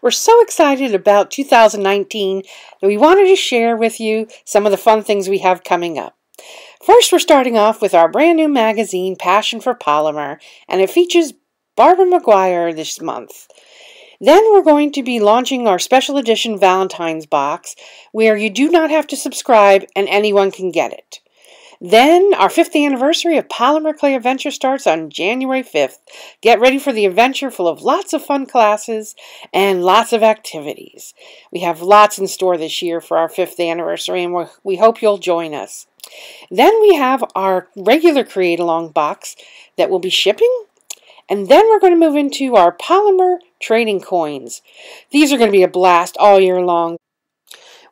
We're so excited about 2019 that we wanted to share with you some of the fun things we have coming up. First, we're starting off with our brand new magazine, Passion for Polymer, and it features Barbara McGuire this month. Then we're going to be launching our special edition Valentine's box, where you do not have to subscribe and anyone can get it. Then our 5th anniversary of Polymer Clay Adventure starts on January 5th. Get ready for the adventure full of lots of fun classes and lots of activities. We have lots in store this year for our 5th anniversary, and we hope you'll join us. Then we have our regular Create Along box that will be shipping. And then we're going to move into our Polymer trading coins. These are going to be a blast all year long.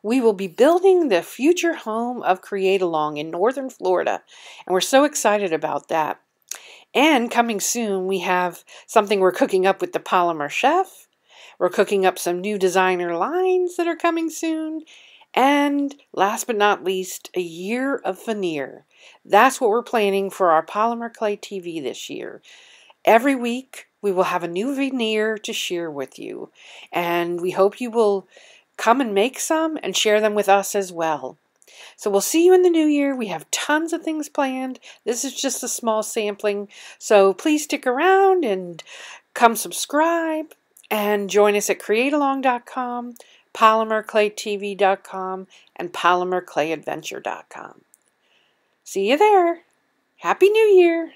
We will be building the future home of Create Along in northern Florida, and we're so excited about that. And coming soon, we have something we're cooking up with the Polymer Chef. We're cooking up some new designer lines that are coming soon. And last but not least, a year of veneer. That's what we're planning for our Polymer Clay TV this year. Every week, we will have a new veneer to share with you, and we hope you will come and make some and share them with us as well. So we'll see you in the new year. We have tons of things planned. This is just a small sampling, so please stick around and come subscribe and join us at createalong.com, polymerclaytv.com, and polymerclayadventure.com. See you there. Happy New Year!